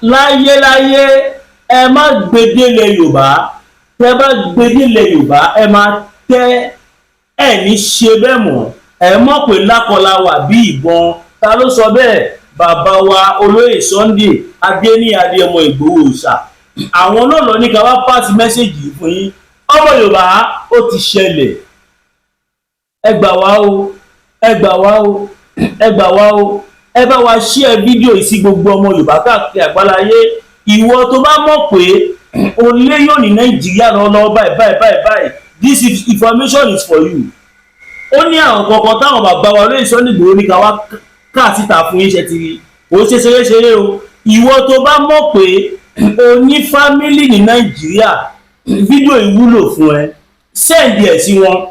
láyé ẹ má gbedele Yorùbá, tẹ́ bá gbedele Yorùbá ẹ máa tẹ́ ẹ ní ṣe bẹ́ẹ̀ mọ́, ẹ mọ̀ pé lákọláwà bí ìbọn. Ta ló sọ bẹ́ẹ̀? Bàbá wa olóyè Sunday Adéníyì ọmọ Ìgbòho ṣá. Àwọn náà lọ ní ká wá pàṣẹ mẹ́sẹ̀gì fún yín. Ọmọ Yorùbá ó ti ṣẹlẹ̀, ẹ gbà wá o, ẹ gbà wá o, ẹ gbà wá o, ẹ bá wa share fídíò yìí sí gbogbo ọmọ Yorùbá káàkiri àgbáláyé. Ìwọ tó bá mọ̀ pé o léyò ní Nàìjíríà lọ́wọ́ báyìí, this information is for you. Ó ní àwọn kankan táwọn bàbá wa olóyè Sunday Igboho ní ká wá ká síta fún yín, ṣe ti rí, kò ṣe ṣeré o. Ìwọ tó bá mọ̀ pé o ní fámílì ní Nàìjíríà, fídíò ìwúlò fún ẹ, send ẹ̀ sí wọn.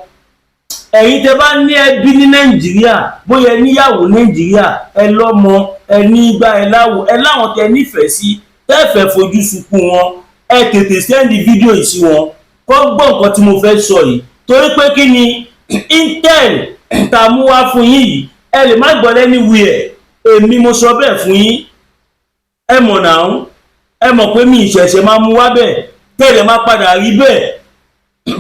Ẹ̀yin tẹ́ bá ní ẹbí ní Nàìjíríà, bóyá ẹ níyàwó Nàìjíríà, ẹ lọ́mọ, ẹ ní igbá, ẹ láwo, ẹ láwọn tẹ́ nífẹ̀ẹ́ sí, tẹ́ẹ̀fẹ́ fojú sunkún wọn, ẹ tètè send fídíò yìí sí wọn kó gbọ́ nǹkan tí mo fẹ́ sọ yìí. Torí pé kí ni intel tá mú wá fún yín yìí, ẹ lè má gbọ́ anywhere, èmi mo sọ bẹ́ẹ̀ fún yín. Ẹ mọ̀ náà, ẹ mọ̀ pé mi ìṣẹ̀ṣẹ̀ máa mú wá bẹ́ẹ̀, tẹ́lẹ̀ má padà rí bẹ́ẹ̀.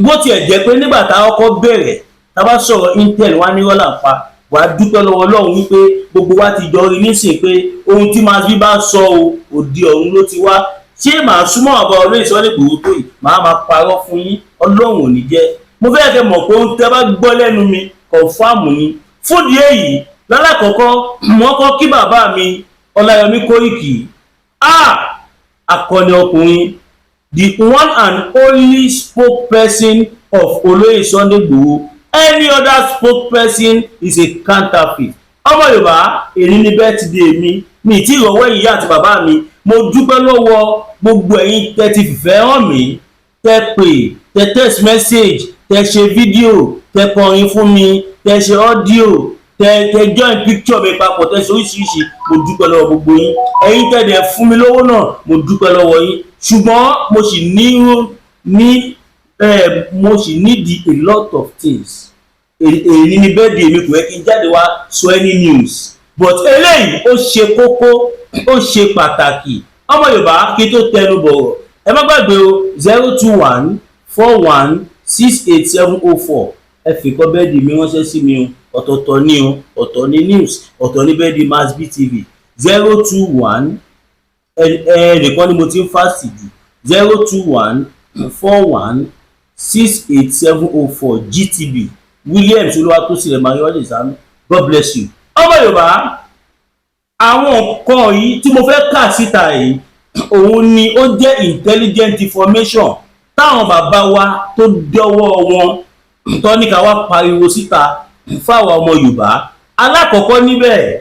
Bó tiẹ̀ jẹ́ pé nígbà tá a kọ́kọ́ bẹ̀rẹ̀, tá a bá sọ̀rọ̀ intel wá ní rọ́là pa, wàá dúpẹ́ lọ́wọ́ Ọlọ́run wípé gbogbo wa ti jọ rí nísìn pé ohun tí màá fi bá sọ o, òde ọ̀run ló ti wá. Ṣé màá súnmọ́ àbá olóyè Sunday Igboho tó yìí, màá máa parọ́ fún yín? Ọlọ́run ò ní jẹ́. Mo fẹ́ kẹ́ mọ̀ pé ohun tẹ́ bá gbọ́ lẹ́nu mi kọ̀ǹfàmù ni. Fún ìdí èyí, lálákọ̀ọ́kọ́ mo kọ́ kí bàbá mi Ọláyọmí Kóìkì, akọni ọkùnrin, the one and only spokesperson of olóyè Sunday Igboho. Any other spokesperson is a counterfeit. Ọmọ Yorùbá, èyí ni birthday mi tí ìrọ̀wọ́ ìyá àti bàbá mi. Mo dúpẹ́ lọ́wọ́ gbogbo ẹ̀yin tẹ́ ti fìfẹ́ hàn mí, tẹ́ pè, tẹ́ text message, tẹ́ ṣe fídíò, tẹ́ kọrin fún mi, tẹ́ ṣe ọ́díò, tẹ́ join picture mi papọ̀, tẹ́ ṣe oríṣiríṣi. Mo dúpẹ́ lọ́wọ́ gbogbo yín. Ẹ̀yin tẹ́ dẹ̀ fún mi lówó náà, mo dúpẹ́ lọ́wọ́ yín. Ṣùgbọ́n mo sì need a lot of things. Èyí ni birthday mi, kò yẹ kí n jáde wá sọ any news, but eléyìí ó ṣe kókó, ó ṣe pàtàkì. Ọmọ Yorùbá, kí tó tẹnu bọ̀rọ̀, ẹ má gbàgbé o, 02141687004. Ẹ fi kọ́ birthday mi ránṣẹ́ sí mi o, ọ̀tọ̀ọ̀tọ̀ ni o, ọ̀tọ̀ ni news, ọ̀tọ̀ ni birthday mass BTV. 021 ẹnìkan ni mo ti ń fásitì jù, 02141687004 GTB Williams Olúwatósìn Mayọ̀lé Sànú. God bless you. Ọmọ Yorùbá, àwọn nǹkan yìí tí mo fẹ́ kà síta yìí, òun ni ó jẹ́ intelligent information táwọn bàbá wa tó dọ́wọ́ wọn tó ní ká wá pariwo síta fáwọn ọmọ Yorùbá. Alákọ̀ọ́kọ́ níbẹ̀,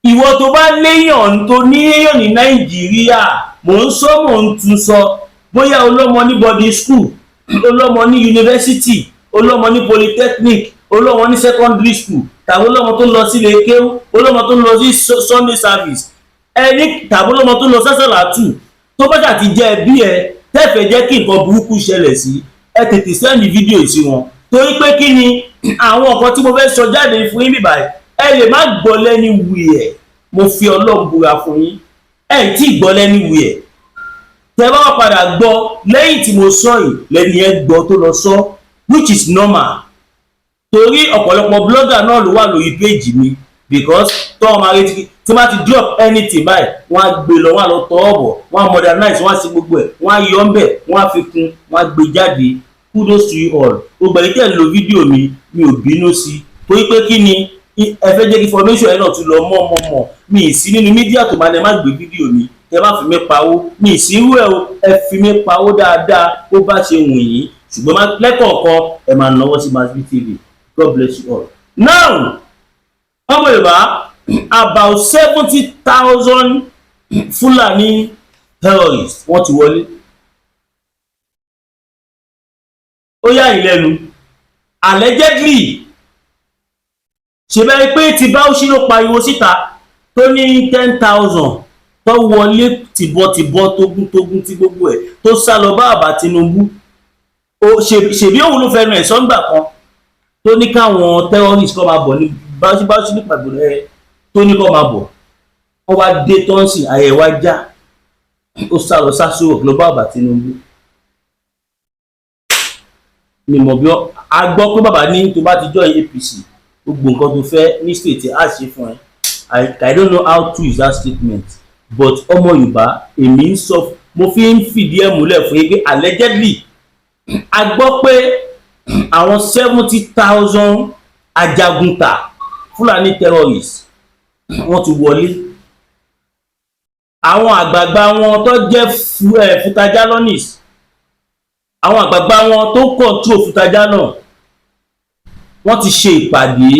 ìwọ tó bá léèyàn tó níyàn ní Nàìjíríà, mò ń sọ mò ń tún sọ, bóyá olọ́mọ ní boarding school, olọ́mọ ní university, olọ́mọ ní polytechnic, olọ́mọ ní secondary school, tàbí olọ́mọ tó lọ sí ilé kéwú, olọ́mọ tó lọ sí Sunday service, ẹni tàbí olọ́mọ tó lọ sásàlátù, tó bá ṣàti jẹ́ ẹbí ẹ tẹ́fẹ̀ẹ́ jẹ́ kí nǹkan burúkú ṣẹlẹ̀ sí, ẹ tètè sẹ́ndì fídíò yìí sí wọn. Torí pé kí ni àwọn nǹkan tí mo fẹ́ sọ jáde fún yín bíbáyìí, ẹ lè má gbọ́ lẹ́ni wuyẹ̀, mo fi Ọlọ́run búra fún yín, ẹ tí gbọ́ lẹ́ni wuyẹ̀. Tẹ́ bá wá padà gbọ́ lẹ́yìn tí mo sọ yìí, lẹ́ni ẹ gbọ́ tó lọ sọ, which is normal. Torí ọ̀pọ̀lọpọ̀ blogger náà ló wà lórí page mi, because tó ọmọ arẹ́tí tí wọ́n ti drop anything báyìí, wọ́n á gbé lọ, wọ́n á lọ tọ́ ọ̀bọ̀, wọ́n á modernize, wọ́n á ṣe gbogbo ẹ̀, wọ́n á yọ ọ́ bẹ̀, wọ́n á fi kún, wọ́n á gbé jáde. Kudos to you all. Gbogbo ẹ̀yin tẹ́ lo fídíò mi ò bínú sí, torí pé kí ni ẹ fẹ́ jẹ́ kí information ẹ̀ náà tún lọ mọ́. Mi ì sí nínú mídíà tó máa ní ẹ má gbé fídíò mi, ẹ má fi mí pawó, mi ì sí irú ẹ̀ o, ẹ fi mí pawó dáadáa bó bá ṣe wù yín, ṣùgbọ́n lẹ́kọ̀ọ̀kan ẹ máa náwó sí Mass BTV. God bless you all. Now, ọmọ Yorùbá, about 70,000 Fulani terrorists wọ́n ti wọlé. Ó yà yín lẹ́nu, allegedly ṣe bẹ́ẹ̀ pé ti Bauchi ló pariwo síta tó ní 10,000 tó wọlé tìbọ̀tìbọ̀ tógún tí gbogbo ẹ̀ tó sá lọ bá àbá Tinubu. Ṣèbí òun ló fẹnu ẹ̀ sọ́ngbà kan tó ní káwọn terrorists kọ́ máa bọ̀ ní Bauchi nípa ìgbòho ẹ̀ tó ní kọ́ máa bọ̀. Wọ́n wá dé tọ́ǹsì àyẹ̀wò ajá ó sá lọ sásù rock ló bá bàbá Tinubu. mi mọ̀ bí a gbọ́ pé bàbá ní tó bá ti join APC gbogbo nǹkan tó fẹ́ ní state á ṣe fún ẹ. I don't know how true is that statement, but ọmọ Yorùbá èmi ń sọ, mo fi ń fìdí ẹ̀ múlẹ̀ fún yín pé allegedly a gbọ́ pé àwọn 70,000 ajagunta Fulani terrorists wọ́n ti wọlé. àwọn àgbààgbà wọn tó jẹ́ Futajalonists, àwọn àgbààgbà wọn tó control Futaja náà wọ́n ti ṣe ìpàdé.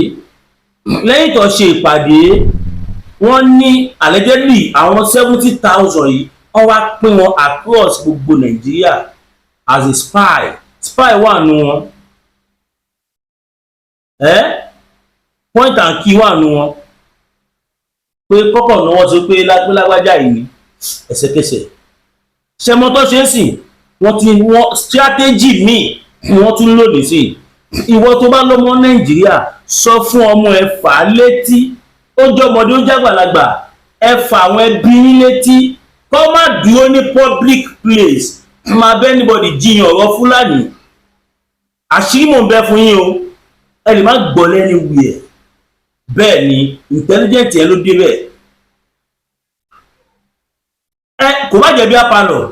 lẹ́yìn tó ṣe ìpàdé wọ́n ní allegedly àwọn 70,000 yìí wọ́n wá pín wọn across gbogbo Nàìjíríà as a spy wà nù wọn, point and key wà nù wọn, pé kọ́kọ́ náwó sọ pé lágbájá yìí ní ẹsẹ̀kẹsẹ̀. ṣẹmọ tó ṣe ń sìn wọ́n strategy míì wọ́n tún lòdì sí. ìwọ tó bá lọ́mọ Nàìjíríà sọ fún ọmọ ẹ fà á létí, ó jọmọdé ó jágbàlagbà, ẹ fà àwọn ẹbí yín létí, kó má dúró ní public place máa bẹ́ anybody jiyàn ọ̀rọ̀ Fúlàní. àṣírí mò ń bẹ fún yín o, ẹ lè má gbọ́ lẹ́ni wí ẹ̀, bẹ́ẹ̀ ni intelligent yẹn ló dé bẹ́ẹ̀. kò má jẹ́ bí apalọ̀,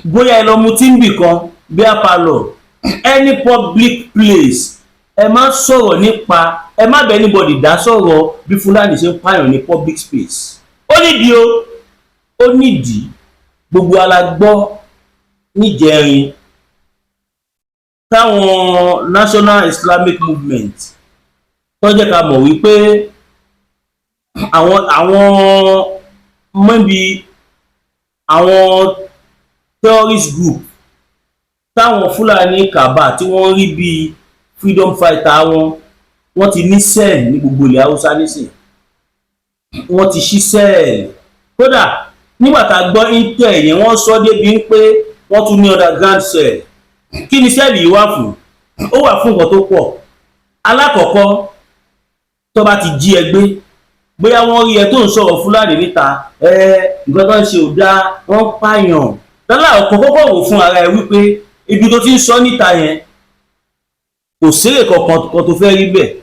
bóyá ẹ lọ mu tí ń bì kan bí apalọ̀, any public place ẹ má sọ̀rọ̀ nípa, ẹ má bẹ anybody dá sọ̀rọ̀ bí Fúlàní ṣe ń pààyàn ní public space. ó nídìí o, ó nídìí. gbogbo alágbọ́ níjẹrin táwọn National Islamic Movement tó jẹ́ ká mọ̀ wípé àwọn mọ́bí àwọn terrorist group táwọn Fúlàní Kàbà tí wọ́n rí bí freedom fighter wọ́n ti ní sẹ́ẹ̀lì ní gbogbo ilẹ̀ Haúsá nísìn. wọ́n ti ṣí sẹ́ẹ̀lì. kódà nígbà tá a gbọ́ intel yẹn wọ́n sọ débi pé wọ́n tún ní underground cell. kí ni sẹ́ẹ̀lì yìí wà fún? ó wà fún nǹkan tó pọ̀. alákọ̀ọ́kọ́, tó bá ti jí ẹ gbé, bóyá wọ́n rí ẹ tó ń sọ̀rọ̀ Fúlàní níta, nǹkan tó ń ṣe ò dáa, wọ́n ń pààyàn. tọ́lá ọkọ̀ kọ́kọ́ wò fún ara ẹ wípé ibi tó ti ń sọ níta yẹn kò sérè kankan tó fẹ́ rí bẹ́ẹ̀,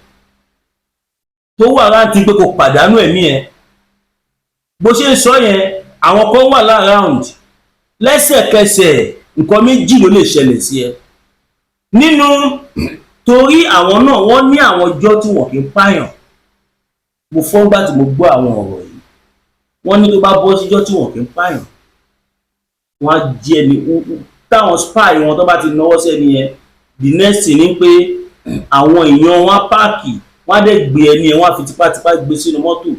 tó wà láti pé kò pàdánù ẹ̀mí ẹ. bó ṣe ń sọ yẹn àwọn kan wà láround, lẹ́sẹ̀kẹsẹ̀ nǹkan méjì ló lè ṣẹlẹ̀ sí ẹ. nínú torí àwọn náà wọ́n ní àwọn ọjọ́ tí wọ́n kì í pààyàn. mo fọ́ngbà tí mo gbọ́ àwọn ọ̀rọ̀ yìí, wọ́n ní tó bá bọ́ síjọ́ tí wọ́n kì í pààyàn, wọ́n á jí ẹni táwọn spy wọn tó bá ti náwó sẹ́ni yẹn, the next thing ni pé àwọn èèyàn wọn á páàkì, wọ́n á dẹ̀ gbé ẹni yẹn, wọ́n á fi tipátipá gbé sínú mọ́tò.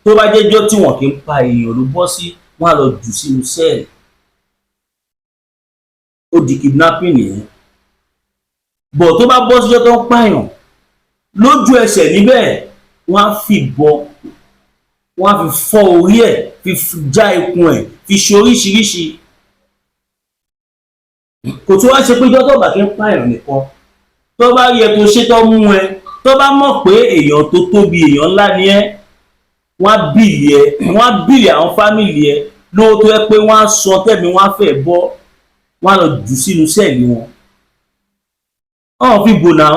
tó bá jẹ́jọ́ tí wọ́n kì í pa èèyàn ló bọ́ sí, wọ́n á lọ jù sínú sẹ́ẹ̀lì. ó di kidnapping nìyẹn. bọ̀ tó bá bọ́ síjọ́ tó ń pààyàn, lójú ẹsẹ̀ níbẹ̀ wọ́n á fìbọn, wọ́n á fi fọ́ orí ẹ̀, fi já ikùn ẹ̀, fi ṣe oríṣiríṣi. kò tó wá ṣe pé ìjọ́ tó bá kí ń pààyàn nìkan, tó bá rí ẹ tó ṣe tó mú ẹ, tó bá mọ̀ pé èèyàn tó tóbi, èèyàn ńlá ni ẹ, wọ́n á bìlì ẹ, wọ́n á bìlì àwọn fámìlì ẹ lówó tó yẹ pé wọ́n á sọ tẹ̀mí, wọ́n á fẹ́ bọ́, wọ́n á lọ jù sínú sẹ́ẹ̀lì wọn. wọ́n fi bò náà,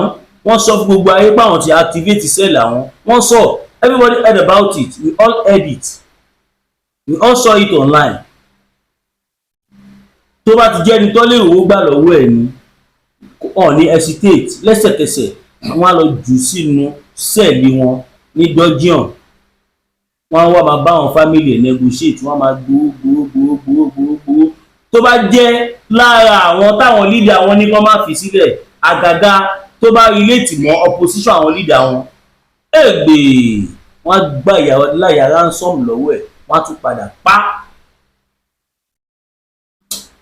wọ́n sọ fún gbogbo ayé pé àwọn ti activate sẹ́ẹ̀lì àwọn. wọ́n sọ, everybody heard about it, we all heard it, we all saw it online. tó bá ti jẹ́ ẹni tó lè rówó gbà lọ́wọ́ ẹ̀ ni, wọ́n ní hesitate, lẹ́sẹ̀kẹsẹ̀ wọ́n á lọ jù sínú sẹ́ẹ̀lì wọn ní dungeon. wọ́n á wá máa bá àwọn family ẹ̀ negotiate, wọ́n á máa gbowó. tó bá jẹ́ lára àwọn táwọn leader wọn ní kó má fi sílẹ̀, àgàgà tó bá relate mọ́ opposition àwọn leader wọn, wọ́n á gbà láyà ransom lọ́wọ́ ẹ̀, wọ́n á tún padà pa.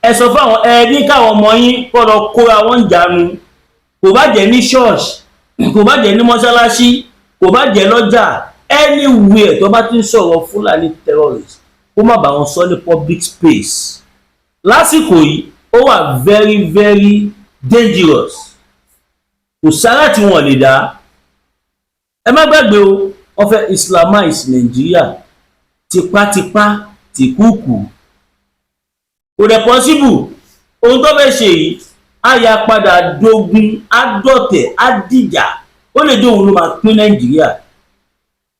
ẹ sọ fún àwọn ní káwọn ọmọ yín kọ́ lọ kóra wọn jánu, kò bá jẹ́ ní church, kò bá jẹ́ ní mọ́ṣáláṣí, kò bá jẹ́ lọ́jà, anywhere tó bá ti ń sọ̀rọ̀ Fúlàní terrorist, kó má bá wọn sọ ní public space. lásìkò yìí ó wà very very dangerous. kò sára tí wọ́n lè dá. ẹ má gbàgbé o, wọ́n fẹ́ islamize Nàìjíríà tipátipá tìkúùkù. kò dẹ̀ possible. Ohun tó fẹ́ ṣe yìí á ya padà dogun, á dọ̀tẹ̀, á dìjà. Ó lè jẹ́ òun ló máa pín Nàìjíríà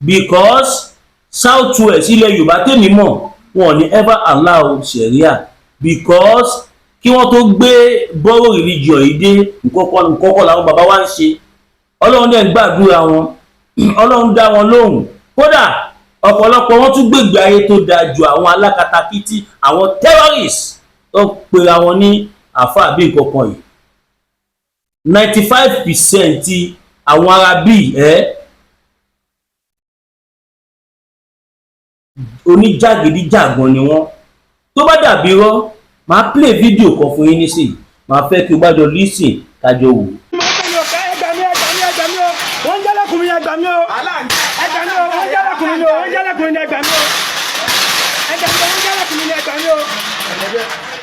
because South West ilẹ̀ Yorùbá tèmi mọ̀ wọn ò ní ever allow Sharia because kí wọ́n tó gbé bọ́rọ̀ religion yìí dé nǹkan làwọn bàbá wa ń ṣe. Ọlọ́run dẹ̀ ń gbàdúrà wọn, Ọlọ́run dá wọn lóhùn. Kódà ọ̀pọ̀lọpọ̀ wọn tún gbègbè ayé tó dáa ju àwọn alákatakítí, àwọn terrorists tó pera wọn ní àfáà bí nǹkan kan yìí. 95% ti àwọn ará bíi oníjàgídíjàgan ni wọ́n. Tó bá dàbí rọ́ máa play fídíò kan fún yín nísìnyí, máa fẹ́ kí o bá jọ lísìn kájọ wò. wọ́n jálẹ̀kùn mi ẹgbà mi o ẹgbà mi o wọ́n jálẹ̀kùn mi o wọ́n jálẹ̀kùn mi ẹgbà mi o ẹgbà mi o wọ́n jálẹ̀kùn mi ẹgbà mi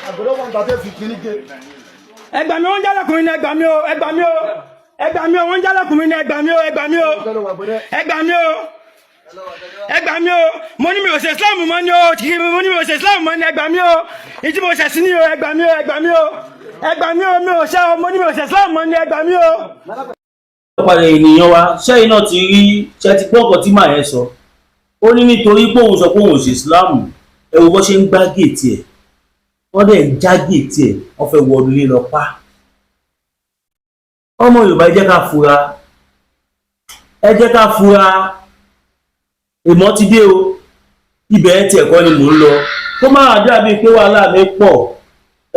o ẹgbà mi wọ́n jálẹ̀kùn mi ẹgbà mi o ẹgbà mi o ẹgbà mi o wọ́n jálẹ̀kùn mi ẹgbà mi o ẹgbà mi o ẹgbà mi o ẹgbà mi o mo ní mi ò ṣe Islam mọ́ ni o mo ní mi ò ṣe Islam mọ́ ni ẹgbà mi o ìdí mo ṣẹ̀ sí ni o ẹgbà mi o ẹgbà mi o ẹgbà mi o mi ò ṣe o mo ní mi ò ṣe Islam mọ́ ni ẹgbà mi o. Ọ̀pọ̀lọpọ̀ ènìyàn wa ṣẹ́yìn náà ti rí ṣe ti gbọ́ nǹkan tí màá yẹn sọ. Ó ní nítorí pé òun sọ pé òun ò ṣe Islam, ẹ wo bó ṣe ń gbá géètì ẹ̀, wọ́n dẹ̀ ń já géètì ẹ̀, wọ́n fẹ́ wọ ilé lọ pa. Ọmọ Yorùbá ẹ jẹ́ ká fura, ẹ jẹ́ ká fura. Èmọ́ ti dé o, ibẹ̀ tí ẹ̀kọ́ ni mò ń lọ. Kó má dàbí pé wàhálà mi pọ̀,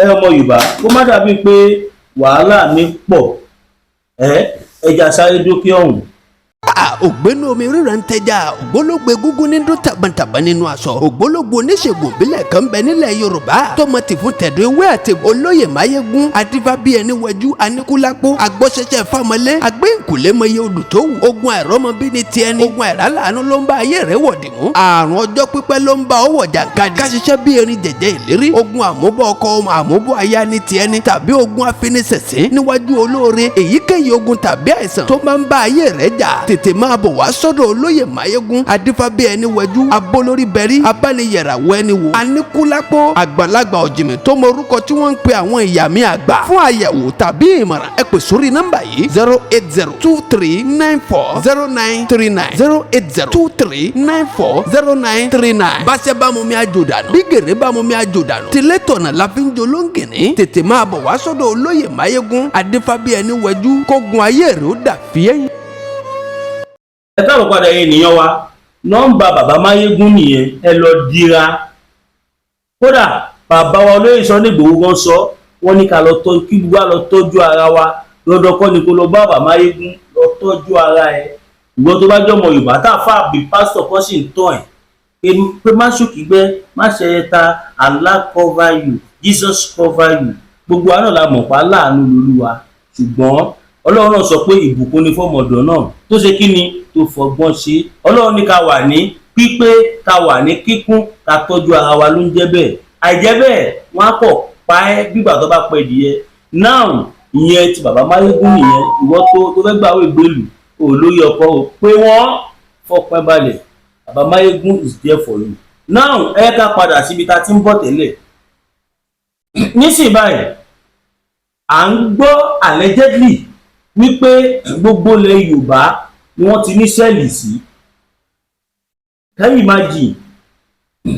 ọmọ Yorùbá, kó má dàbí pé wàhálà mi pọ̀. Ẹja sáré dókè ọ̀hún. ògbénu omi ríra ń tẹja ògbólógbé gúngún ní dún tàbàntàbà nínú aṣọ ògbólógbò oníṣègùn ìbílẹ̀ kan bẹ nílẹ̀ Yorùbá tọmọ tìfún tẹ̀dọ̀ ewé àti Olóyè Máyégún adífá bí ẹni wẹjú aníkúlápó agbọ́sẹsẹ fámọlé agbẹ́ǹkùlé mọye odù tó wù ogun àìrọ́mọbí ní tiẹ̀ ní ogun àìrálàánú ló ń bá ayé rẹ̀ wọ̀dì mú àrùn ọjọ́ pípẹ́ ló ń bá ọwọ́ jàǹkadì káṣiṣẹ́ bí erin jẹ̀jẹ̀ ìlérí ogun àmúbọ̀ ọkọ àmúbọ̀ aya ní tiẹ̀ ní tàbí ogun afiniṣẹ̀sín níwájú olóore èyíkéyìí ogun tàbí àìsàn tó máa ń bá ayé rẹ̀ jà tètè máa bọ̀ wá sọ́dọ̀ Olóyè Máyégún adífábí ẹni wẹjú abólórí bẹ̀rí abániyẹ̀ràwọ̀ ẹni wò aníkúlápó àgbàlagbà ọ̀jìmì tó mọ orúkọ tí wọ́n ń pe àwọn ìyá mi àgbà fún àyẹ̀wò tàbí ìmọ̀ràn ẹ pè sórí nọ́mbà yìí 08023940939 08023940939 báṣẹ́ bá mú mi àjò dànù bí gèrè bá mú mi àjò dànù tilẹ̀ tọ̀nà la fi ń jolóńgìní tètè máa bọ̀ wá sọ́dọ̀ Olóyè Máyégún adífábí ẹni wẹjú kógun ayé rẹ̀ ó dà fíẹ́yìn. Ẹ káàbọ̀ padà ènìyàn wa, nọ́mbà bàbá Máyégún nìyẹn, ẹ lọ dira. Kódà bàbá wa Olóyè Sunday Igboho gan sọ, wọ́n ní ká lọ tọ́jú kí gbogbo lọ tọ́jú ara wa lọ́dọ̀ kọ́ ni kó lọ bá bàbá Máyégún lọ tọ́jú ara ẹ. Ìwọ tó bá jọmọ Yorùbá tá a fà bí pásítọ̀ kan sì ń tọ́ ẹ̀ pé má ṣòkìgbẹ́ má ṣẹyẹta, Allah cover you, Jesus cover you. Gbogbo àná la mọ̀ pa láàánú lolúwa, ṣùgbọ́n Ọlọ́run náà sọ pé ìbùkún ni fọ́mọdọ̀ náà tó ṣe kí ni tó fọgbọ́n ṣe. Ọlọ́run ní ká wà ní pípé, ká wà ní kíkún, ká tọ́jú ara wa ló ń jẹ́ bẹ́ẹ̀. Àìjẹ́ bẹ́ẹ̀ wọ́n á kọ̀ pa ẹ́ bígbà tó bá pẹ́ ìdíyẹ. Now ìyẹn ti bàbá Máyégún nìyẹn, ìwọ tó fẹ́ gbàwé ìgbélù olóyè ọkọ o pé wọ́n fọpẹ́ balẹ̀, bàbá Máyégún is there for you. Now ẹ ká padà síbi tá a ti ń bọ̀ tẹ́lẹ̀. Nísìnyí báyìí à ń gbọ́ allegedly wípé gbogbo ilẹ̀ Yorùbá ni wọ́n ti ní sẹ́ẹ̀lì sí. Can you imagine?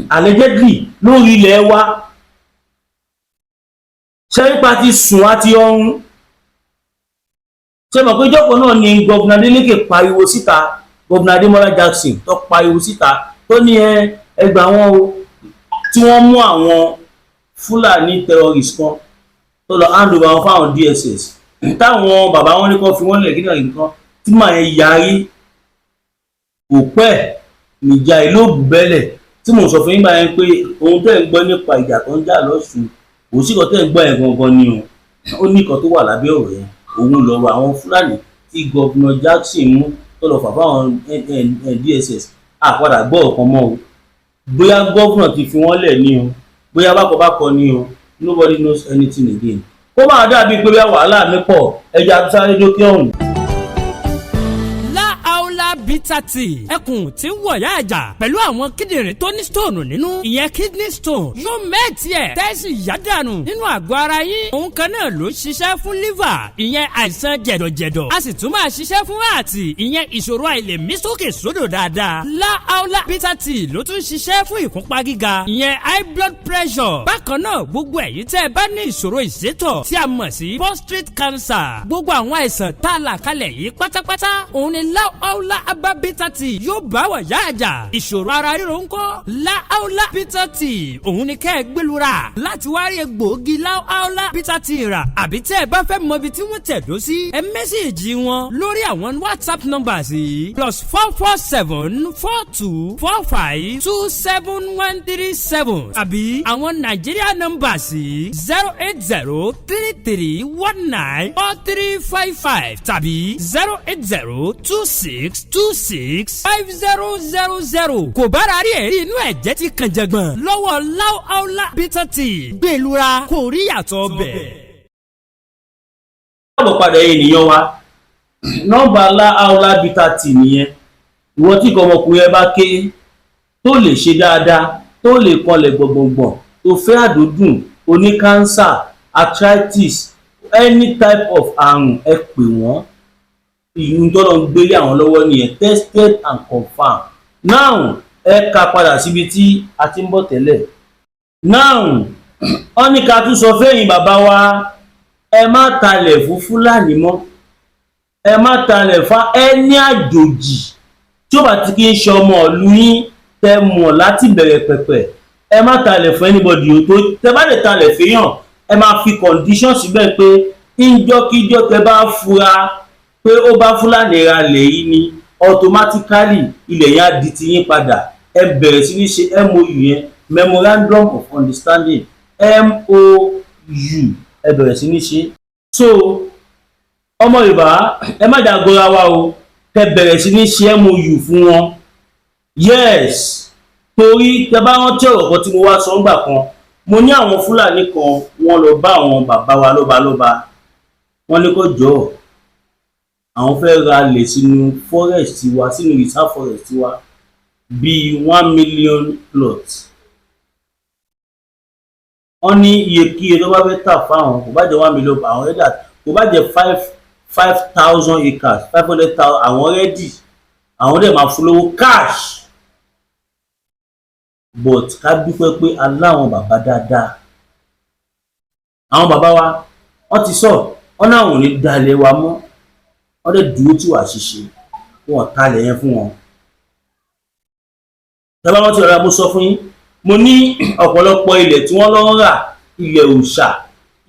Allegedly lórí ilẹ̀ wa ṣẹ́rípa ti sùn àti ọrùn. Ṣé mọ̀ pé ìjọpọ̀ náà ni gọ́vùnà Adeleke pariwo síta, gọ́vùnà Adémọ́lá Jackson tó pariwo síta tó ní ẹgbà wọn o tí wọ́n mú àwọn Fúlàní terrorist kan tó lọ hand over wọn fáwọn DSS táwọn bàbá wọn ní kó fi wọ́n lẹ̀ kí nìkan tí màá yẹn yarí kò pẹ́ níjà ìlú òbúbẹ́lẹ̀ tí mò ń sọ fún yín báyẹn pé ohun tẹ́ ń gbọ́ nípa ìjà tó ń jà lọ́sùn kò sí kan tẹ́ ń gbọ́ yẹn gangan ni o, ó ní kan tó wà lábẹ́ ọ̀rọ̀ yẹn, òun lọ́rọ̀ àwọn Fúlàní tí gọ́vùnà Jackson mú tó lọ fà fáwọn DSS àpadà gbọ́ ọ̀kan mọ́ o, bóyá gọ́vùnà ti fi wọ́n lẹ̀ ní o, bóyá bákọ̀bákọ̀ ní o, nobody knows anything again. Kó máa dàbí pé wàhálà mi pọ̀ ẹja sáré dókè ọ̀hún. láàúlà bíi bitter tea ẹkùn tí ń wọ̀yá àjà pẹ̀lú àwọn kíndìnrín tó ní stone nínú ìyẹn kidney stone yóò mẹ́ẹ̀tì ẹ̀ tẹ́sí yádànù nínú àgọ́ ara yín òun kan náà ló ṣiṣẹ́ fún liver ìyẹn àìsàn jẹ̀dọ̀jẹ̀dọ̀ a sì tún máa ṣiṣẹ́ fún àti ìyẹn ìṣòro àìlèmí sókè sódò dáadáa láàólà bitter tea ló tún ṣiṣẹ́ fún ìfúnpá gíga ìyẹn high blood pressure bákan náà gbogbo ẹ̀yin tẹ́ ẹ bá ní ìṣòro ìsétọ̀ tí a mọ̀ sí prostate cancer gbogbo àwọn àìsàn tá a là kalẹ̀ yìí pátápátá òun ni láàólà herbal bitter tea yóò bá wà yá àjà ìṣòro ara ríro ńkọ́ láàólà bitter tea òun ni kẹ́ ẹ gbẹlura láti wá rí egbòogi láàólà bitter tea rà àbí tẹ́ ẹ bá fẹ́ mọ ibi tí wọ́n tẹ̀dó sí ẹ mẹ́sẹ̀gì wọn lórí àwọn WhatsApp numbers yìí +447-4245-27137 àbí àwọn Nigeria numbers yìí 08033194355 tàbí 08026265000 kò bára rí ẹ̀rí inú ẹ̀jẹ̀ ti kàn jẹ̀gbọ̀n lọ́wọ́ láàólà bitter tea gbẹlura kò rí yàtọ̀ bẹ́ẹ̀. káàbọ̀ padà ènìyàn wa nọ́mbà láàólà bitter tea nìyẹn ìwọ tí nǹkan ọmọkùnrin ẹ bá ké tó lè ṣe dáadáa tó lè kọlẹ̀ gbọ̀ngbọ̀ngbọ̀n tó fẹ́ àdódùn oní cancer arthritis any type of àrùn ẹ pè wọ́n ìyún tó lọ ń gbélé àwọn lọ́wọ́ nìyẹn tested and confirmed now ẹ ká padà síbi tí a ti ń bọ̀ tẹ́lẹ̀ now wọ́n ní ká tún sọ fẹ́yìn bàbá wa ẹ má talẹ̀ fún Fúlàní mọ́ ẹ má talẹ̀ fún ẹni àjòjì tí ó bá ti kí ń ṣe ọmọ ìlú yín tẹ mọ̀ láti bẹ̀rẹ̀ pẹ̀pẹ̀ ẹ má talẹ̀ fún anybody o tó tẹ bá lè talẹ̀ fẹ́yàn ẹ máa fi condition síbẹ̀ pé ìjọkíjọ tẹ bá fura pé ó bá Fúlàní ra lẹ̀ yìí ni automatically ilẹ̀ yẹn á di ti yín padà ẹ bẹ̀rẹ̀ sí ní ṣe MOU yẹn memorandum of understanding MOU ẹ bẹ̀rẹ̀ sí ní ṣe so ọmọ Yorùbá ẹ má dàgọ́ra wa o ẹ bẹ̀rẹ̀ sí ní ṣe MOU fún wọn yes torí tẹ bá rántí ọ̀rọ̀ kan tí mo wá sọ ńgbà kan mo ní àwọn Fúlàní kan wọ́n lọ bá àwọn bàbá wa lọ́balọ́ba wọ́n ní kó jọ àwọn fẹ́ ra lẹ̀ sínú forest wa sínú reserve forest wa bíi 1 million plots wọ́n ní iyekíye tó bá fẹ́ tà fáwọn kò bá jẹ́ 1 million àwọn rẹ́dà kò bá jẹ́ 5,000 acres 500,000 àwọn rẹ́dì àwọn dẹ̀ máa fún lówó cash but ká dúpẹ́ pé aláwọn bàbá dáadáa àwọn bàbá wa wọ́n ti sọ wọ́n náà wọ́n ní dalẹ̀ wa mọ́ wọ́n dẹ̀ dúró tí wàá ṣiṣẹ́ wọn talẹ̀ yẹn fún wọn. tẹ́lá wọn ti rọra mo sọ fún yín mo ní ọ̀pọ̀lọpọ̀ ilẹ̀ tí wọ́n lọ ń rà ilẹ̀ òòṣà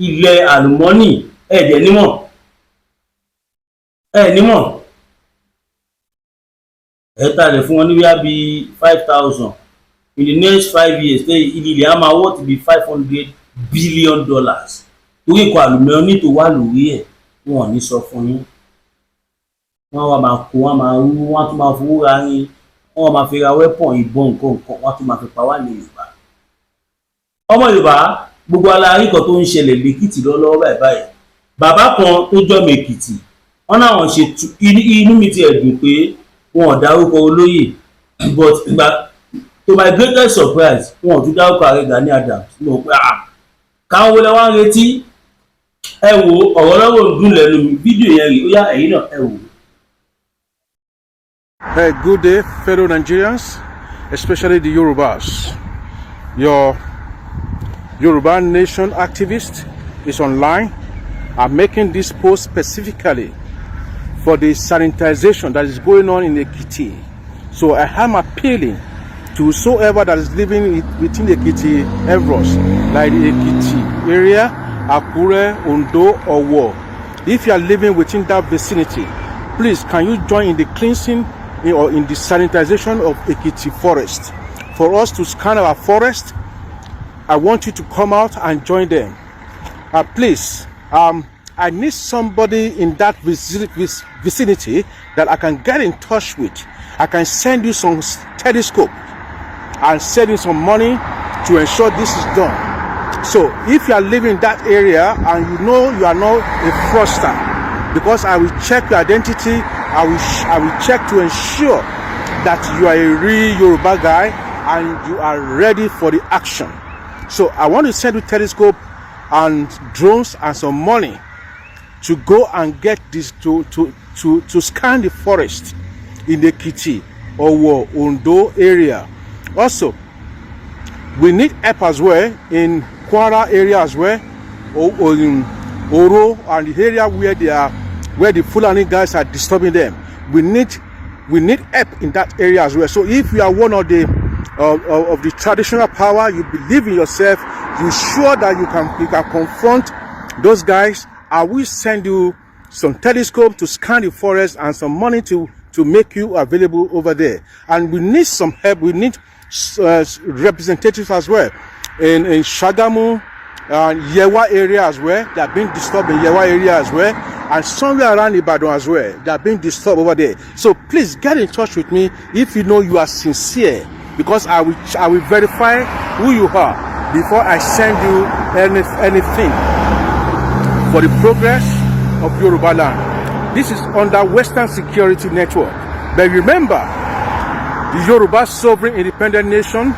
ilẹ̀ àlùmọ́nì ẹ̀ẹ́dẹ̀ nímọ̀ ẹ̀ talẹ̀ fún wọn ní bíi 5,000 in the next 5 years ilẹ̀ á máa wọ́ọ̀tì bíi $500 billion torí ikọ̀ àlùmọ́nì tó wà lórí ẹ̀ wọn ò ní sọ fún yín wọ́n wá máa kó wọ́n máa rú wọ́n tún máa fowó ra yín wọ́n máa fi ra wẹ́pọ̀n ìbọn nǹkan wọ́n tún máa fi pa wá ní Yorùbá ọmọ Yorùbá gbogbo alárí kan tó ń ṣẹlẹ̀ lẹ́kìtì lọ́wọ́ báyìí bàbá kan tó jọmọ Èkìtì wọ́n náà ṣe inú mi ti ẹ̀dùn pé wọn ò dárúkọ olóyè but to my greatest surprise wọn ò tún dárúkọ Ààrẹ Gani Adams mo pé káwọn wọlé wá ń retí ẹ wo ọ̀rọ̀ lọ́wọ́ dùn lẹ́nu mi fídíò yẹn rí ó yá ẹ̀yin náà ẹ wò. Good day, fellow Nigerians, especially the Yorubas. Your Yoruba Nation activist is online. I'm making this post specifically for the sanitization that is going on in Ekiti. So I am appealing to whosoever that is living within Ekiti Evros, like the Ekiti area, Akure, Ondo, or Owo. If you are living within that vicinity, please can you join in the cleansing or in the sanitization of Ekiti forest? For us to scan our forest, I want you to come out and join them. Please, I need somebody in that vicinity that I can get in touch with. I can send you some telescope and send you some money to ensure this is done. So if you are living in that area and you know you are not a fraudster, because I will check your identity I will check to ensure that you are a real Yoruba guy and you are ready for the action. So I want to send you telescope and drones and some money to go and get this to scan the forest in the Ekiti, Owo, Ondo area. Also, we need help as well in Kwara area as well, or in Oro and the area where the Fulani guys are disturbing them. We need help in that area as well. So if you are one of the traditional power, you believe in yourself, you sure that you can confront those guys, I will send you some telescope to scan the forest and some money to make you available over there. And we need some help. We need representatives as well in Shagamu and Yewa area as well. They are being disturbed in Yewa area as well, and somewhere around Ibadan as well. They are being disturbed over there. So please get in touch with me if you know you are sincere, because I will verify who you are before I send you anything for the progress of Yoruba land. This is under Western Security Network. But remember, the Yoruba Sovereign Independent Nation,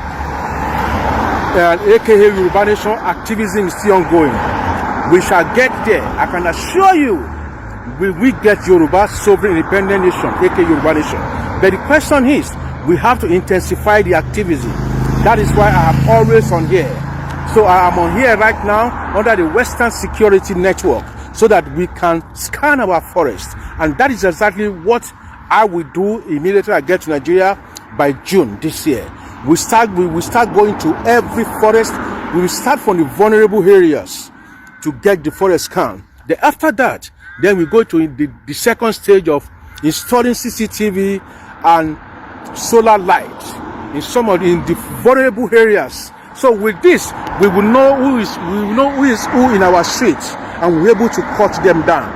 aka Yoruba Nation activism, is still ongoing. We shall get there. I can assure you, we get Yoruba Sovereign Independent Nation, aka Yoruba Nation. But the question is, we have to intensify the activism. That is why I am always on here. So I am on here right now under the Western Security Network, so that we can scan our forest. And that is exactly what I will do immediately I get to Nigeria by June this year. We will start going to every forest. We will start from the vulnerable areas to get the forest scanned. Then after that, then we go to the second stage of installing CCTV and solar light in the vulnerable areas. So with this, we will know who is who in our streets, and we're able to cut them down.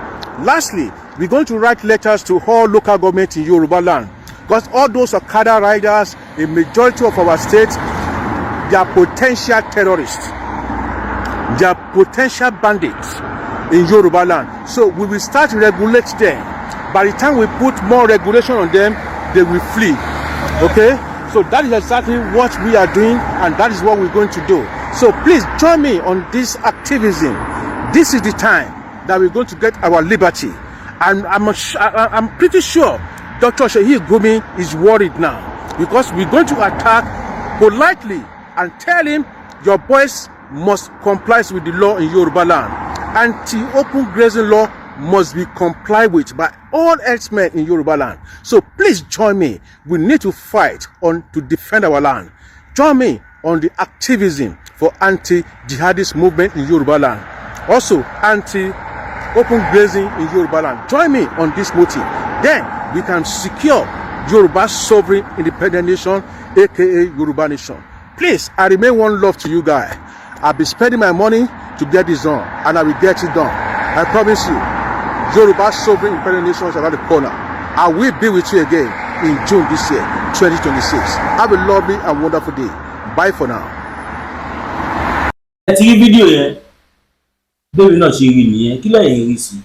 Lastly, we're going to write letters to all local governments in Yoruba land, because all those Okada riders, a majority of our states, they are potential terrorists, they are potential bandits in Yoruba land. So we will start to regulate them. By the time we put more regulation on them, they will flee. Okay? So that is exactly what we are doing, and that is what we're going to do. So please join me on this activism. This is the time that we're going to get our liberty. And I'm pretty sure Dr. Shehi Gumi is worried now, because we're going to attack politely and tell him your boys must comply with the law in Yoruba land. Anti-open grazing law must be complied with by all herdsmen in Yoruba land. So please join me. We need to fight to defend our land. Join me on the activism for anti-jihadist movement in Yoruba land. Also anti-open grazing in Yoruba land. Join me on this motive. Then we can secure Yoruba Sovereign Independent Nation, aka Yoruba Nation. Please, I remain one love to you guys. I'll be spending my money to get this done, and I will get it done. I promise you, Yoruba Sovereign Independent Nation is around the corner. I will be with you again in June this year, 2026. Have a lovely and wonderful day. Bye for now. ẹ ti rí fídíò yẹn bẹ́ẹ̀ náà ṣe rí nìyẹn, kí lẹ́yìn rí sí.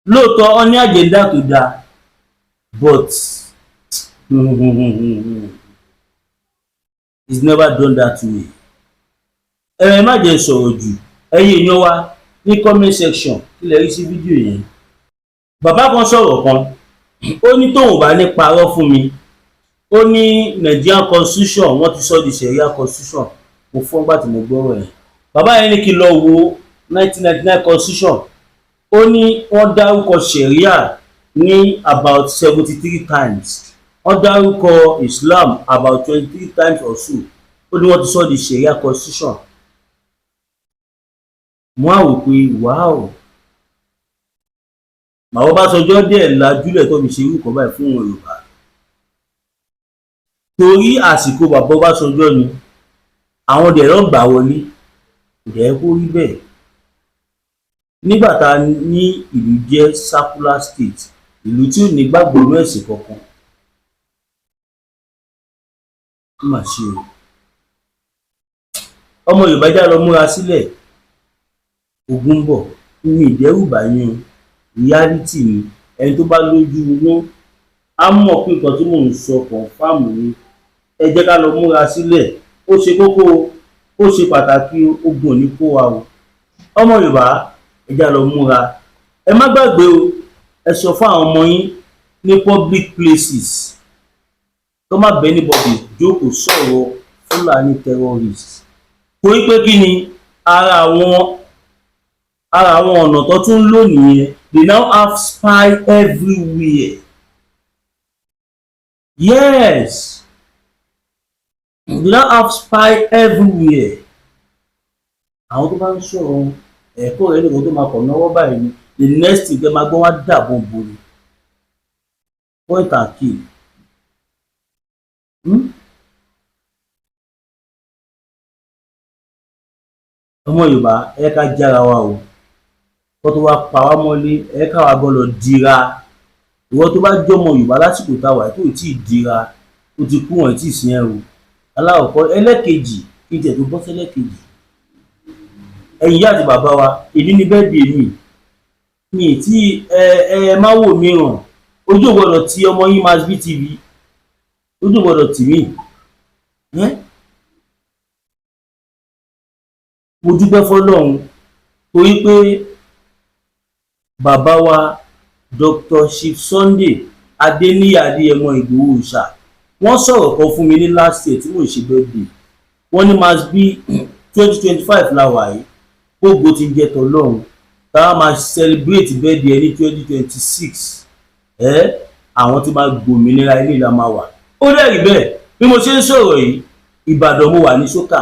Lóòótọ́ ọ ní àjẹ́ndà tó dáa, but it's never done that way. Ẹ má jẹ́ sọ̀rọ̀ jù, ẹ̀yin èèyàn wa ní comment section kí lẹ rí sí fídíò yẹn. Bàbá kan sọ̀rọ̀ kan, ó ní tóun bá ní parọ́ fún mi, ó ní Nigerian constitution wọ́n ti sọ di Sharia constitution. Mo fọ́n gbà tí mo gbọ́rọ̀ yẹn. Bàbá yẹn ní kí lọ wo 1999 constitution, ó ní wọ́n dárúkọ Sharia ní about 73 times, wọ́n dárúkọ Islam about 23 times or so. Ó ní wọ́n ti sọ di Sharia constitution. Mo á wò pé wáò, màá bá sọjọ́ díẹ̀ lajúlẹ̀ tó fi ṣe irú kan báyìí fún Yorùbá. Torí àsìkò bàbá bá sọjọ́ ni àwọn dẹ̀rọ̀ gbà wọlé, ìdẹ́ kó rí bẹ́ẹ̀. Nígbà tá a ní ìlú jẹ́ secular state, ìlú tí ò ní gbàgbọ́ ní ẹ̀sìn kankan, ó mà ṣe o. Ọmọ Yorùbá já lọ múra sílẹ̀, ogun ń bọ̀, ní ìdẹ́rùbà yín, reality ni. ẹni tó bá lójú inú á mọ̀ pé nǹkan tí mò ń sọ kọ̀ǹfàmù ni. Ẹ jẹ́ ká lọ múra sílẹ̀, ó ṣe kókó, ó ṣe pàtàkì, ogun ò ní kó wa o. Ọmọ Yorùbá ẹ jẹ́ ká lọ múra. Ẹ má gbàgbé o, ẹ sọ fún àwọn ọmọ yín ní public places tó má bẹ́ẹ̀ anybody jókòó sọ̀rọ̀ Fúlàní terrorists. Torí pé kí ni ara àwọn ọ̀nà tó tún lò nìyẹn. They now have spy everywhere. Yes, they now have spy everywhere. Àwọn tó bá ń sọ̀rọ̀ ẹ̀kọ́ rẹ̀ nìkan tó máa kọ̀ náwó báyìí ni the next thing tẹ́ máa gbọ́ wá dàbọ̀ bò ní point and kill. Ọmọ Yorùbá ẹ ká jára wa o, kó tó wá pa wá mọ́lé ẹ ká wá gbọ́dọ̀ dira. Ìwọ tó bá jọmọ Yorùbá lásìkò táwa tó tí ì dira, ó ti kú wọn tí ì sin ẹrù. Aláwọ̀kọ́ ẹlẹ́kejì kí n tẹ̀ tó bọ́ sẹ́lẹ́kejì. Ẹ̀yin ìyá àti bàbá wa, èmi ní birthday mi tí ẹ má wò mí ràn. Ojú ò gbọ́dọ̀ ti ọmọ yín Mass BTV, ojú ò gbọ́dọ̀ tì mí. Mo dúpẹ́ fọ́lọ́run torí pé bàbá wa Dr. Chief Sunday Adéníyì Adéyẹmọ Ìgbòho Òòṣà wọ́n sọ̀rọ̀ kan fún mi ní last year tí mò ń ṣe birthday. Wọ́n ní Mass B 2025 la wà yìí, gbogbo ti ń jẹ́ tọ́lọ́run, táwa máa celebrate birthday ní 2026. Àwọn tí máa gbòmìnira ilé ìlà máa wà. Ó dẹ̀ rí bẹ́ẹ̀ bí mo ṣe ń sọ̀rọ̀ yìí, Ìbàdàn mo wà ní Sókà.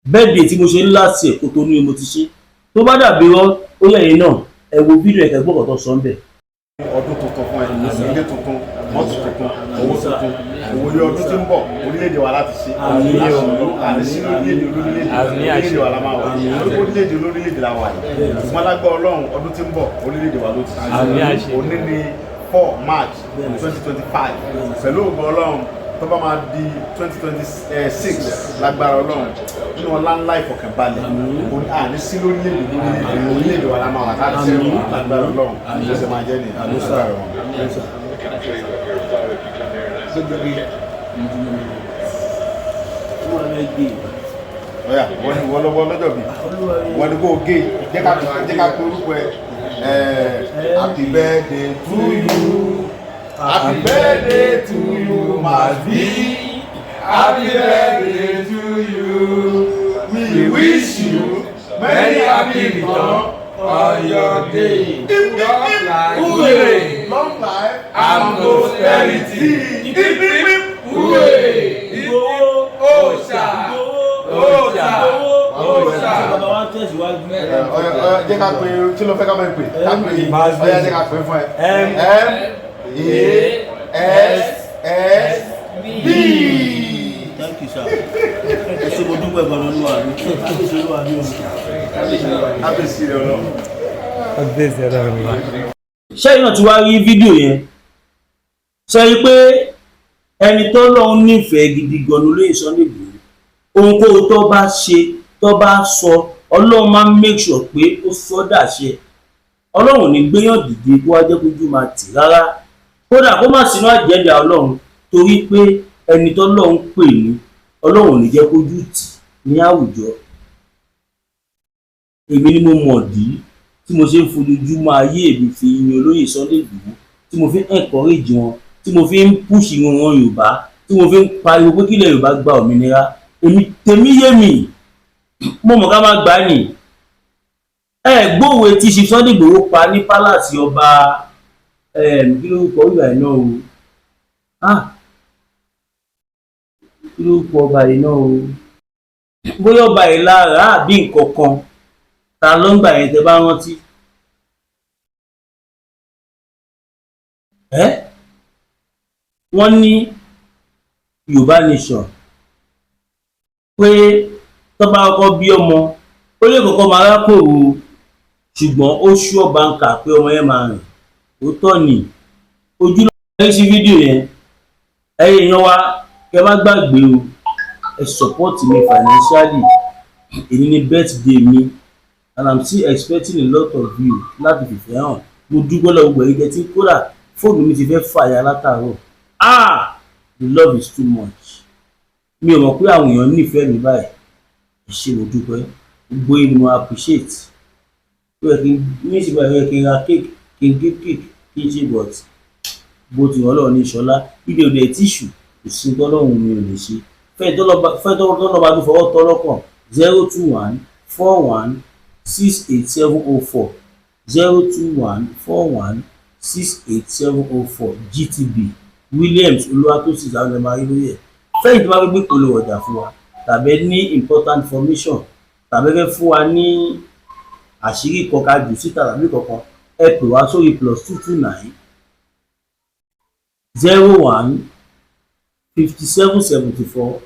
Birthday tí mo ṣe last year kó tó ní mo ti ṣe. Tó bá dàbí rọ́ ó yẹ yín náà ẹ wo fídíò ẹ̀kẹ́ gbọ́kàn tó sọ ń bẹ̀. Ọdún tuntun fún ẹ, ilé tuntun, mọ́tò tuntun, owó tuntun, òwòye ọdún tí ń bọ̀, orílẹ̀-èdè wa láti ṣe. Àníṣe orílẹ̀-èdè wa la máa wà. Orílẹ̀-èdè olórílẹ̀-èdè la wà yìí. Ṣùgbọ́n lágbára Ọlọ́run ọdún tí ń bọ̀, orílẹ̀-èdè wa ló ti ṣe. Òní ni 4 March 2025. Pẹ̀lú ògo Ọlọ́run tó bá máa di 2026 lágbára Ọlọ́run nínú ọlá ńlá ìfọ̀kànbalẹ̀ àní sí lórílẹ̀-èdè wa la máa wà láti ṣe lágbára Ọlọ́run ló ṣe máa jẹ́ ní àlùsọ rẹ̀ wọn. Ọ̀yà wọ́n lọ́wọ́ lọ́jọ́ bí wọ́n ní kó o gé jẹ́ ká pé orúkọ ẹ̀ happy birthday to you. Happy birthday to you, Mass B. Happy birthday to you. We wish you many happy returns on your day. Long life and prosperity. Hooray! Òòṣà! Òòṣà! Òòṣà! Jẹ́ ká pé kí ló fẹ́ ká bẹ́ẹ̀ pè? Ká pé ọ̀yà jẹ́ ká pé fún ẹ. A-S-S-B. Thank you, sir. Ẹ ṣé mo dúpẹ́ gan-an Olúwa mi. Kábíyèsí Olúwa mi o. Kábíyèsí Ọlọ́run. Ṣẹ́yìn náà ti wá rí fídíò yẹn. Ṣé rí pé ẹni tó lọ́hún nífẹ̀ẹ́ gidi gan-an Olóyè Sunday Igboho. Ohunkóhun tó bá ṣe, tó bá sọ, Ọlọ́run máa ń make sure pé ó sọ dàṣẹ. Ọlọ́run ò ní gbéyàn dìde kó wá jẹ́ kójú máa tì rárá. Kódà kó má sínú àjẹ́dà Ọlọ́run torí pé ẹni tó lọ́hún pè ní Ọlọ́run ò ní jẹ́ kójú tì ní àwùjọ. Èmi ni mo mọ̀ dí tí mo ṣe ń fojoojúmọ́ ayé mi fi yin Olóyè Sunday Igboho, tí mo fi ń encourage wọn, tí mo fi ń push wọn Yorùbá, tí mo fi ń pariwo pé kílẹ̀ Yorùbá gba òmìnira. Tèmi yé mi, mo mọ̀ ká má gbà ní. Gbóòwe tí Chief Sunday Igboho pa ní pálàsì ọba kí ló kọ ìgbà iná o kí ló kọ ọba iná o bóyá ọba ìlara àbí nǹkan kan ta ló ń gbà yẹn tẹ bá rántí. Wọ́n ní Yorùbá nation pé tó bá kọ́kọ́ bí ọmọ ó lè kọ́kọ́ máa rákòrò ṣùgbọ́n ó ṣú ọba ń kà pé ọmọ yẹn máa rìn. Òótọ́ ni ojú lọ́wọ́ ẹ sí fídíò yẹn ẹ̀yin èèyàn wa kẹ́ má gbàgbé o ẹ support mi financially èyí ni birthday mi and I'm still expecting a lot of you láti fìfẹ́ hàn. Mo dúpẹ́ lọ́wọ́ gbogbo ẹ̀yin tẹ́ tí kódà fóònù mi ti fẹ́ fàya látàárọ̀. The love is too much. Mi ò mọ̀ pé àwọn èèyàn nífẹ̀ẹ́ mi báyìí. Ẹ ṣé mo dúpẹ́. Gbogbo yín ni mo appreciate. Ó yẹ kí n ní ìsìnkú ẹ̀ kí n ra cake, kí n gé cake, kí n ṣe but bó ti wọ́n lọ́wọ́ ní ìṣọ́lá. Ìdè òde tíṣù kò sí tọ́lọ́hún mi ò lè ṣe. Fẹ́ tọ́lọ́ba tó fọwọ́ tọ́lọ́kàn 02141687040 02141687040 GTB Williams Olúwatósìn àwọn ọmọ ayélujára. Fẹ́yìn tó bá gbé polówó ọjà fún wa tàbí ní important information tàbí fẹ́ fún wa ní àṣírí kọ̀ọ̀kan jù síta tàbí kọ̀ọ̀kan ẹ pè wá sórí +229 01 5774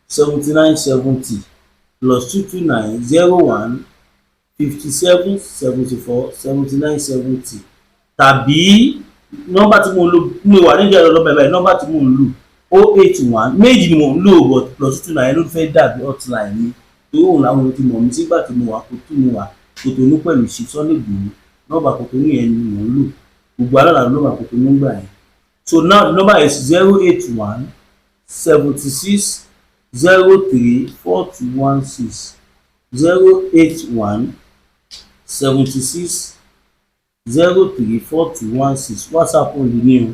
7970 +229 01 5774 7970 tàbí nọ́mbà tí mo ń lò mi wà nídìí ẹ̀rọ lọ́bẹ̀ báyìí nọ́mbà tí mo ń lò 081 méjì ni mo ń lò but +229 ló fẹ́ dàbí hotline mi torí òun làwọn ohun tí mo mí sígbà tí mo wà Kòtónú pẹ̀lú ṣe Sunday Igboho nọ́mbà Kòtónú yẹn ni mo ń lò gbogbo alára nọ́mbà Kòtónú gbà yẹn. So now the number is 081 76 03 4216 081 76 03 4216 WhatsApp only ni o.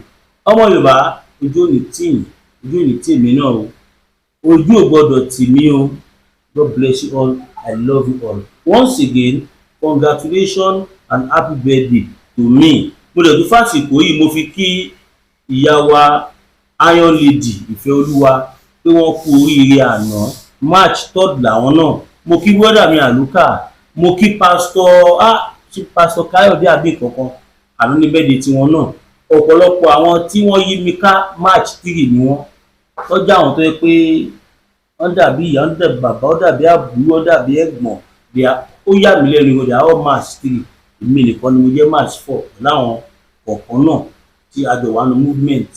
Ọmọ Yorùbá ojú ò ní tì yín ojú ò ní tì mí náà o ojú ò gbọdọ̀ tì mí o. God bless you all. I love you all. Once again, congratulations and happy birthday to me. Mo lè tún fásitì yìí mo fi kí ìyá wa Iron Lady Ìfẹ́olúwa pé wọ́n kú oríire àná March 3rd làwọn náà. Mo kí brother mi Àlùkà, mo kí Pastor Káyọ̀dé àbí kankan àná ní birthday tiwọn náà. Ọ̀pọ̀lọpọ̀ àwọn tí wọ́n yí mi ká March 3 ni wọ́n. Tọ́jú àwọn tó yẹ pé wọ́n dàbí ìyá, wọ́n dàbí bàbá, wọ́n dàbí àbúrò, wọ́n dàbí ẹ̀gbọ́n. Ó yà mí lẹ́nu ìwọ̀dà àwọn March 3 èmi nìkan ni mo jẹ́ March 4 láwọn kọ̀ọ̀kan náà tí a jọ wà ní movement.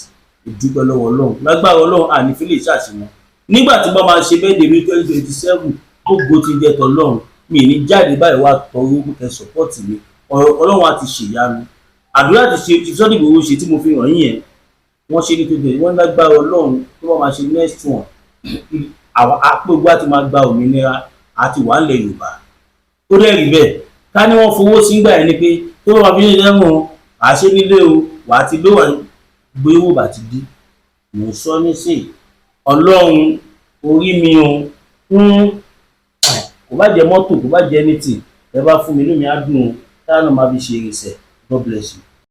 Ìdúpẹ́ lọ́wọ́ Ọlọ́run lágbára Ọlọ́run ànífẹ́lẹ́ ṣàṣìwọ̀n nígbà tí wọ́n máa ṣe birthday mi 2027 gbogbo ti jẹ́ tọ́lọ́run mi ní jáde báyìí wá tọrọ kẹ́ support mi Ọlọ́run á ti ṣèyanu àdúrà ti ṣe ti Sunday Igboho ṣe tí mo fi hàn yín yẹn wọ́n ṣe ní tóbi wọ́n lágbára Ọlọ́run tó bá máa ṣe next one àwọn àpògbó àti máa gba òmìnira àti wà nílẹ̀ Yorùbá ó dẹ̀ rí bẹ́ẹ̀ ká ní wọ́n fowó sí gbà yẹn ni pé tó bá máa fi ṣe lẹ́wọ̀n àṣẹ nílé o wà á ti lówà gbé owó bá ti dí mo sọ nísìnyí Ọlọ́run orí mi o kò bá jẹ mọ́tò kò bá jẹ anything ẹ bá fún mi inú mi á dùn o táwọn náà máa fi ṣe irinṣẹ́ God bless you.